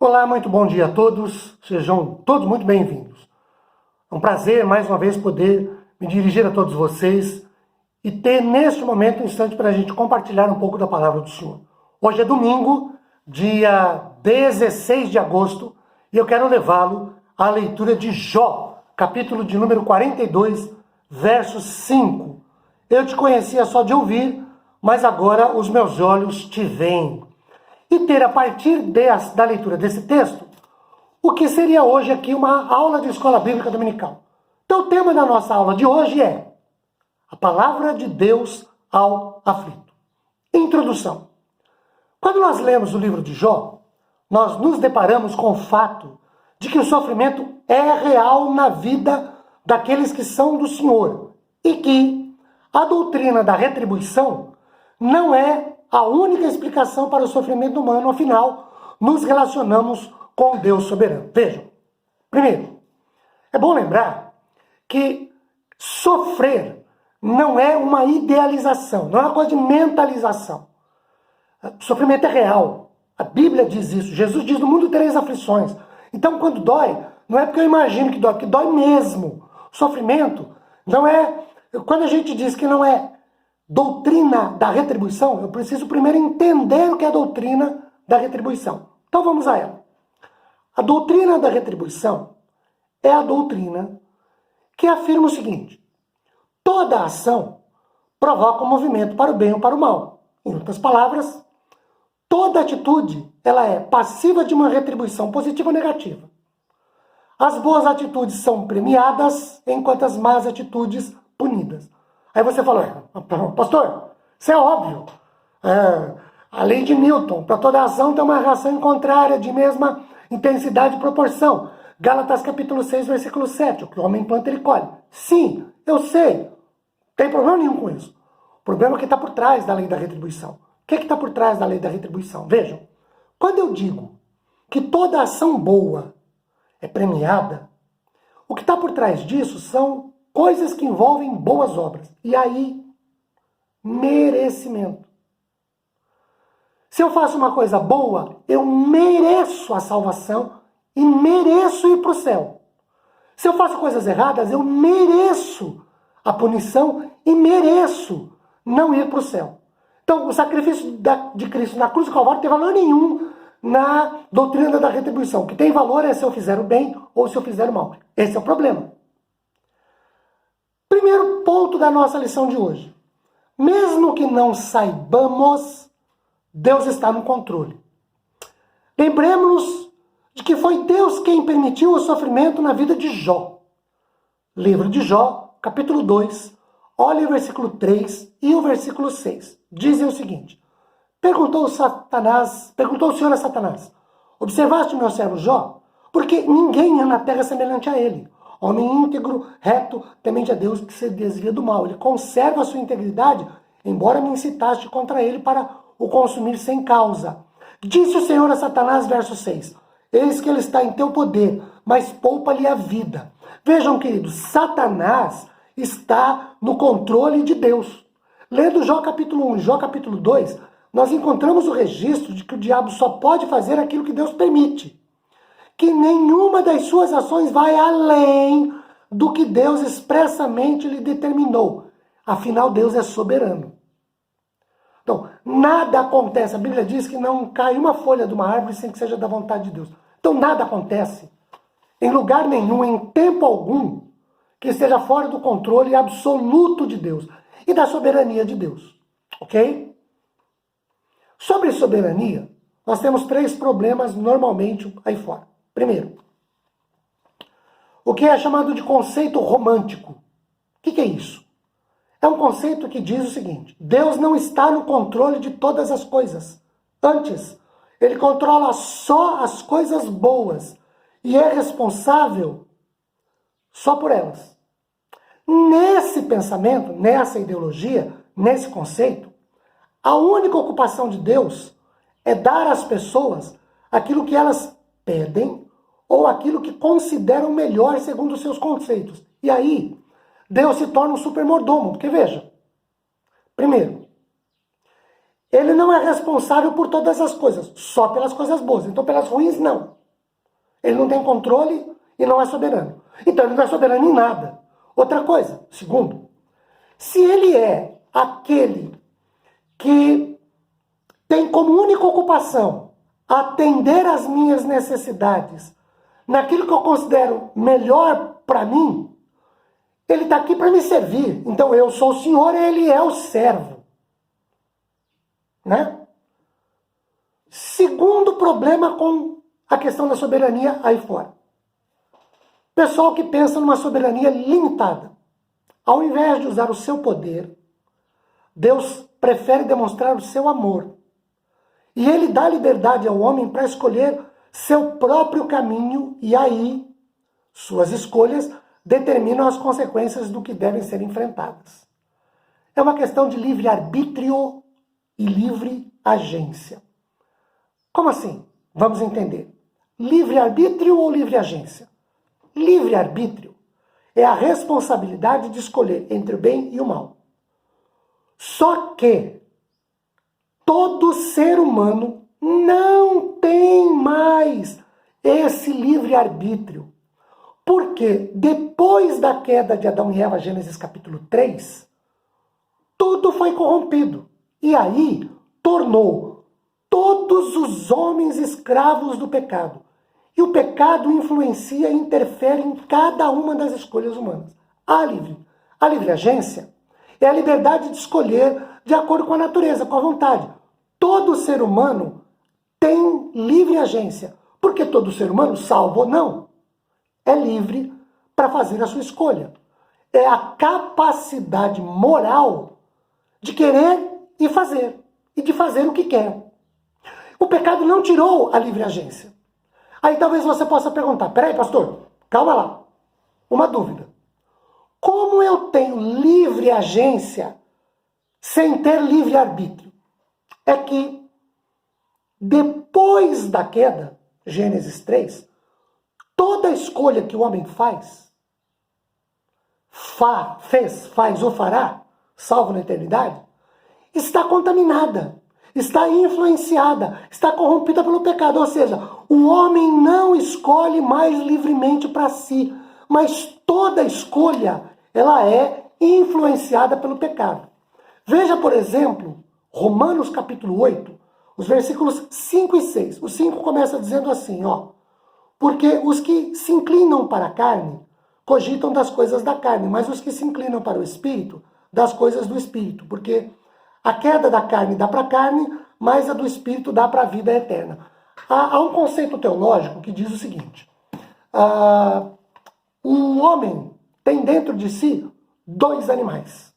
Olá, muito bom dia a todos, sejam todos muito bem-vindos. É um prazer, mais uma vez, poder me dirigir a todos vocês e ter, neste momento, um instante para a gente compartilhar um pouco da palavra do Senhor. Hoje é domingo, dia 16 de agosto, e eu quero levá-lo à leitura de Jó, capítulo de número 42, verso 5. Eu te conhecia só de ouvir, mas agora os meus olhos te veem. E ter, a partir da leitura desse texto, o que seria hoje aqui uma aula de escola bíblica dominical. Então o tema da nossa aula de hoje é a palavra de Deus ao aflito. Introdução. Quando nós lemos o livro de Jó, nós nos deparamos com o fato de que o sofrimento é real na vida daqueles que são do Senhor e que a doutrina da retribuição não é a única explicação para o sofrimento humano. Afinal, nos relacionamos com Deus soberano. Vejam, primeiro, é bom lembrar que sofrer não é uma idealização, não é uma coisa de mentalização. O sofrimento é real. A Bíblia diz isso. Jesus diz: no mundo tereis aflições. Então, quando dói, não é porque eu imagino que dói, porque dói mesmo. O sofrimento não é... Quando a gente diz que não é doutrina da retribuição, eu preciso primeiro entender o que é a doutrina da retribuição. Então vamos a ela. A doutrina da retribuição é a doutrina que afirma o seguinte: toda ação provoca um movimento para o bem ou para o mal. Em outras palavras, toda atitude ela é passiva de uma retribuição positiva ou negativa. As boas atitudes são premiadas, enquanto as más atitudes punidas. Aí você fala: pastor, isso é óbvio. A lei de Newton, para toda ação tem uma reação contrária de mesma intensidade e proporção. Gálatas capítulo 6, versículo 7. O que o homem planta, ele colhe. Sim, eu sei. Não tem problema nenhum com isso. O problema é que está por trás da lei da retribuição. O que está por trás da lei da retribuição? Vejam, quando eu digo que toda ação boa é premiada, o que está por trás disso são coisas que envolvem boas obras. E aí, merecimento. Se eu faço uma coisa boa, eu mereço a salvação e mereço ir para o céu. Se eu faço coisas erradas, eu mereço a punição e mereço não ir para o céu. Então, o sacrifício de Cristo na cruz do Calvário não tem valor nenhum na doutrina da retribuição. O que tem valor é se eu fizer o bem ou se eu fizer o mal. Esse é o problema. Primeiro ponto da nossa lição de hoje. Mesmo que não saibamos, Deus está no controle. Lembremos-nos de que foi Deus quem permitiu o sofrimento na vida de Jó. Livro de Jó, capítulo 2, olha o versículo 3 e o versículo 6. Dizem o seguinte: perguntou o Senhor a Satanás: observaste meu servo Jó? Porque ninguém é na terra semelhante a ele. Homem íntegro, reto, temente a Deus, que se desvia do mal. Ele conserva a sua integridade, embora me incitaste contra ele para o consumir sem causa. Disse o Senhor a Satanás, verso 6, eis que ele está em teu poder, mas poupa-lhe a vida. Vejam, queridos, Satanás está no controle de Deus. Lendo Jó capítulo 1 e Jó capítulo 2, nós encontramos o registro de que o diabo só pode fazer aquilo que Deus permite. Que nenhuma das suas ações vai além do que Deus expressamente lhe determinou. Afinal, Deus é soberano. Então, nada acontece. A Bíblia diz que não cai uma folha de uma árvore sem que seja da vontade de Deus. Então, nada acontece em lugar nenhum, em tempo algum, que esteja fora do controle absoluto de Deus e da soberania de Deus. Ok? Sobre soberania, nós temos 3 problemas normalmente aí fora. Primeiro, o que é chamado de conceito romântico. O que é isso? É um conceito que diz o seguinte: Deus não está no controle de todas as coisas. Antes, ele controla só as coisas boas e é responsável só por elas. Nesse pensamento, nessa ideologia, nesse conceito, a única ocupação de Deus é dar às pessoas aquilo que elas pedem ou aquilo que consideram melhor segundo os seus conceitos. E aí, Deus se torna um super mordomo. Porque veja, primeiro, Ele não é responsável por todas as coisas, só pelas coisas boas. Então, pelas ruins, não. Ele não tem controle e não é soberano. Então, ele não é soberano em nada. Outra coisa, segundo, se ele é aquele que tem como única ocupação atender às minhas necessidades, naquilo que eu considero melhor para mim, ele está aqui para me servir. Então, eu sou o Senhor e ele é o servo. Né? Segundo problema com a questão da soberania aí fora. Pessoal que pensa numa soberania limitada. Ao invés de usar o seu poder, Deus prefere demonstrar o seu amor. E ele dá liberdade ao homem para escolher seu próprio caminho e aí suas escolhas determinam as consequências do que devem ser enfrentadas. É uma questão de livre-arbítrio e livre agência. Como assim? Vamos entender. Livre-arbítrio ou livre-agência? Livre-arbítrio é a responsabilidade de escolher entre o bem e o mal. Só que todo ser humano não tem mais esse livre-arbítrio. Porque depois da queda de Adão e Eva, Gênesis capítulo 3, tudo foi corrompido. E aí tornou todos os homens escravos do pecado. E o pecado influencia e interfere em cada uma das escolhas humanas. A livre agência é a liberdade de escolher de acordo com a natureza, com a vontade. Todo ser humano tem livre agência, porque todo ser humano, salvo ou não, é livre para fazer a sua escolha. É a capacidade moral de querer e de fazer o que quer. O pecado não tirou a livre agência. Aí talvez você possa perguntar, peraí, pastor, calma lá. Uma dúvida. Como eu tenho livre agência sem ter livre arbítrio? É que depois da queda, Gênesis 3, toda escolha que o homem faz ou fará, salvo na eternidade, está contaminada, está influenciada, está corrompida pelo pecado. Ou seja, o homem não escolhe mais livremente para si, mas toda escolha ela é influenciada pelo pecado. Veja, por exemplo, Romanos capítulo 8, os versículos 5 e 6. O 5 começa dizendo assim, ó: porque os que se inclinam para a carne cogitam das coisas da carne, mas os que se inclinam para o espírito, das coisas do espírito. Porque a queda da carne dá para a carne, mas a do espírito dá para a vida eterna. Há um conceito teológico que diz o seguinte: o homem tem dentro de si dois animais.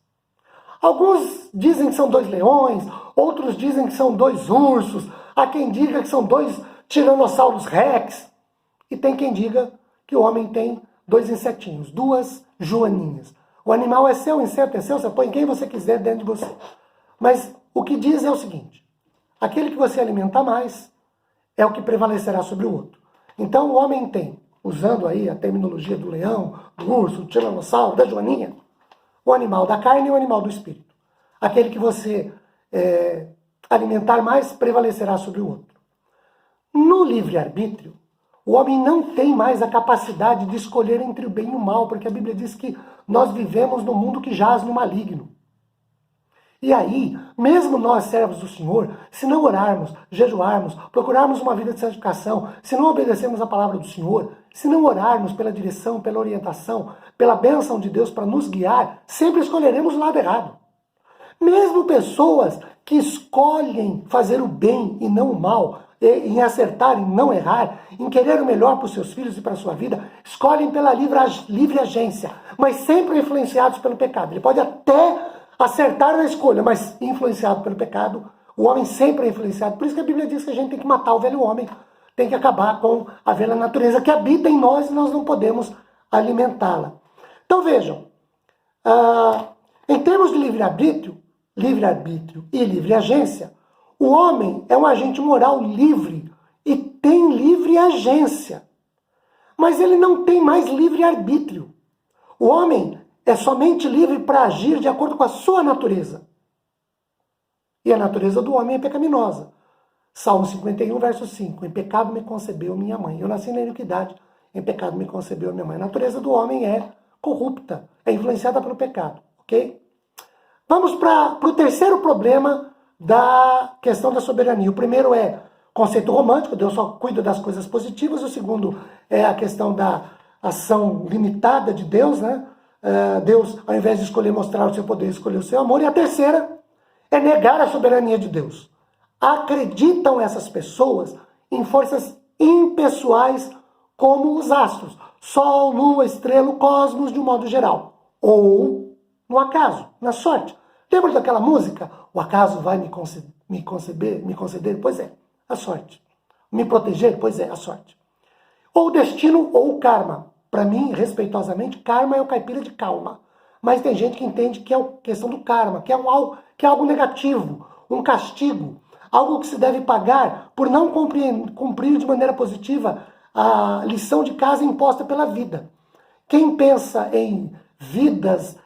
Alguns dizem que são dois leões, outros dizem que são dois ursos, há quem diga que são dois tiranossauros rex, e tem quem diga que o homem tem dois insetinhos, duas joaninhas. O animal é seu, o inseto é seu, você põe quem você quiser dentro de você. Mas o que diz é o seguinte: aquele que você alimenta mais é o que prevalecerá sobre o outro. Então o homem tem, usando aí a terminologia do leão, do urso, do tiranossauro, da joaninha, o animal da carne e o animal do espírito. Aquele que você alimentar mais prevalecerá sobre o outro. No livre-arbítrio, o homem não tem mais a capacidade de escolher entre o bem e o mal, porque a Bíblia diz que nós vivemos num mundo que jaz no maligno. E aí, mesmo nós, servos do Senhor, se não orarmos, jejuarmos, procurarmos uma vida de santificação, se não obedecermos a palavra do Senhor, se não orarmos pela direção, pela orientação, pela bênção de Deus para nos guiar, sempre escolheremos o lado errado. Mesmo pessoas que escolhem fazer o bem e não o mal, em acertar e não errar, em querer o melhor para os seus filhos e para a sua vida, escolhem pela livre agência, mas sempre influenciados pelo pecado. Ele pode até acertar na escolha, mas influenciado pelo pecado, o homem sempre é influenciado. Por isso que a Bíblia diz que a gente tem que matar o velho homem, tem que acabar com a velha natureza que habita em nós e nós não podemos alimentá-la. Então vejam, em termos de livre-arbítrio e livre agência, o homem é um agente moral livre e tem livre agência, mas ele não tem mais livre-arbítrio. O homem é somente livre para agir de acordo com a sua natureza. E a natureza do homem é pecaminosa. Salmo 51, verso 5. Em pecado me concebeu minha mãe. Eu nasci na iniquidade, em pecado me concebeu minha mãe. A natureza do homem é corrupta, é influenciada pelo pecado, ok? Vamos para o terceiro problema da questão da soberania. O primeiro é conceito romântico, Deus só cuida das coisas positivas. O segundo é a questão da ação limitada de Deus, né? Deus, ao invés de escolher mostrar o seu poder, escolheu o seu amor. E a terceira é negar a soberania de Deus. Acreditam essas pessoas em forças impessoais como os astros, Sol, Lua, estrela, cosmos de um modo geral, ou no acaso, na sorte. Lembra daquela música? O acaso vai me conceder? Pois é, a sorte. Me proteger? Pois é, a sorte. Ou o destino ou o karma. Para mim, respeitosamente, karma é o caipira de calma. Mas tem gente que entende que é a questão do karma, que é algo negativo, um castigo, algo que se deve pagar por não cumprir de maneira positiva a lição de casa imposta pela vida. Quem pensa em vidas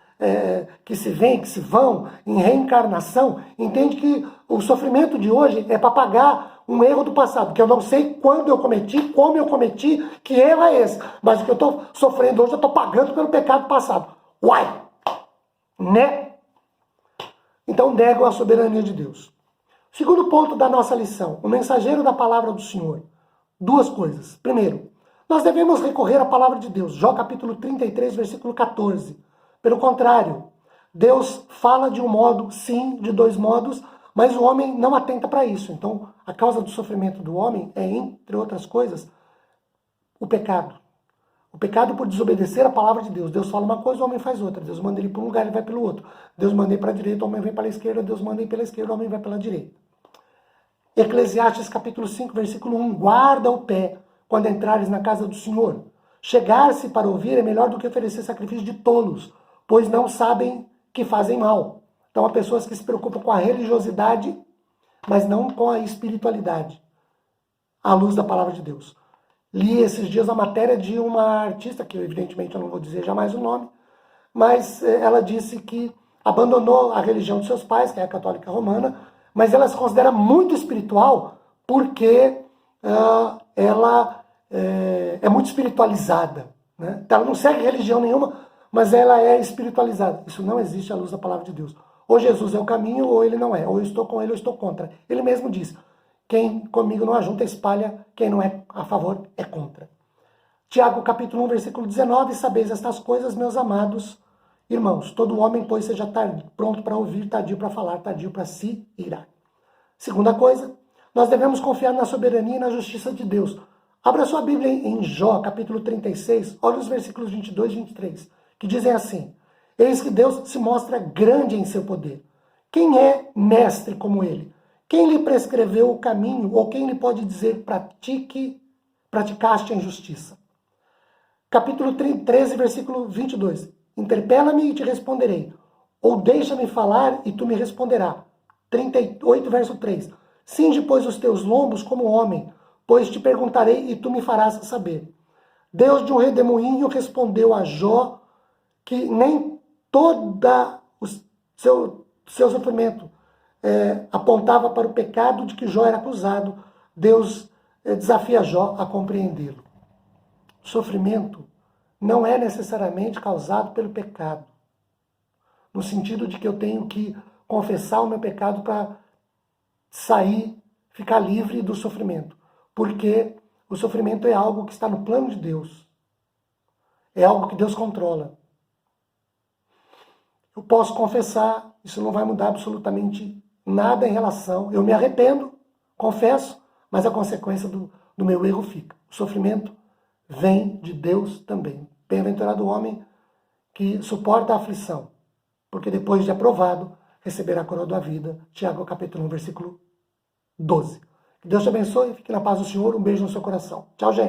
que se vêm, que se vão, em reencarnação, entende que o sofrimento de hoje é para pagar um erro do passado, que eu não sei quando eu cometi, como eu cometi, que erro é esse, mas o que eu estou sofrendo hoje eu estou pagando pelo pecado passado. Uai! Né? Então negam a soberania de Deus. Segundo ponto da nossa lição, o mensageiro da palavra do Senhor. Duas coisas. Primeiro, nós devemos recorrer à palavra de Deus. Jó capítulo 33, versículo 14. Pelo contrário, Deus fala de um modo, sim, de dois modos, mas o homem não atenta para isso. Então, a causa do sofrimento do homem é, entre outras coisas, o pecado. O pecado por desobedecer a palavra de Deus. Deus fala uma coisa, o homem faz outra. Deus manda ele para um lugar, ele vai pelo outro. Deus manda ele para a direita, o homem vem para a esquerda. Deus manda ele pela esquerda, o homem vai pela direita. Eclesiastes capítulo 5, versículo 1. Guarda o pé quando entrares na casa do Senhor. Chegar-se para ouvir é melhor do que oferecer sacrifício de tolos, pois não sabem que fazem mal. Então há pessoas que se preocupam com a religiosidade, mas não com a espiritualidade, à luz da palavra de Deus. Li esses dias a matéria de uma artista, que evidentemente eu não vou dizer jamais o nome, mas ela disse que abandonou a religião dos seus pais, que é a católica romana, mas ela se considera muito espiritual porque ela é muito espiritualizada. Né? Então, ela não segue religião nenhuma, mas ela é espiritualizada. Isso não existe à luz da palavra de Deus. Ou Jesus é o caminho, ou ele não é. Ou eu estou com ele, ou eu estou contra. Ele mesmo diz, quem comigo não ajunta, espalha. Quem não é a favor, é contra. Tiago, capítulo 1, versículo 19. Sabeis estas coisas, meus amados irmãos. Todo homem, pois, seja pronto para ouvir, tardio para falar, tardio para se irar. Segunda coisa, nós devemos confiar na soberania e na justiça de Deus. Abra sua Bíblia em Jó, capítulo 36. Olha os versículos 22 e 23, que dizem assim. Eis que Deus se mostra grande em seu poder. Quem é mestre como ele? Quem lhe prescreveu o caminho, ou quem lhe pode dizer, praticaste a injustiça? Capítulo 13, versículo 22. Interpela-me e te responderei, ou deixa-me falar e tu me responderás. 38, verso 3. Cinge, pois, os teus lombos como homem, pois te perguntarei e tu me farás saber. Deus de um redemoinho respondeu a Jó que nem toda o seu sofrimento apontava para o pecado de que Jó era acusado. Deus desafia Jó a compreendê-lo. O sofrimento não é necessariamente causado pelo pecado, no sentido de que eu tenho que confessar o meu pecado para sair, ficar livre do sofrimento, porque o sofrimento é algo que está no plano de Deus, é algo que Deus controla. Eu posso confessar, isso não vai mudar absolutamente nada em relação, eu me arrependo, confesso, mas a consequência do meu erro fica. O sofrimento vem de Deus também. Bem-aventurado o homem que suporta a aflição, porque depois de aprovado, receberá a coroa da vida. Tiago, capítulo 1, versículo 12. Que Deus te abençoe, fique na paz do Senhor, um beijo no seu coração. Tchau, gente.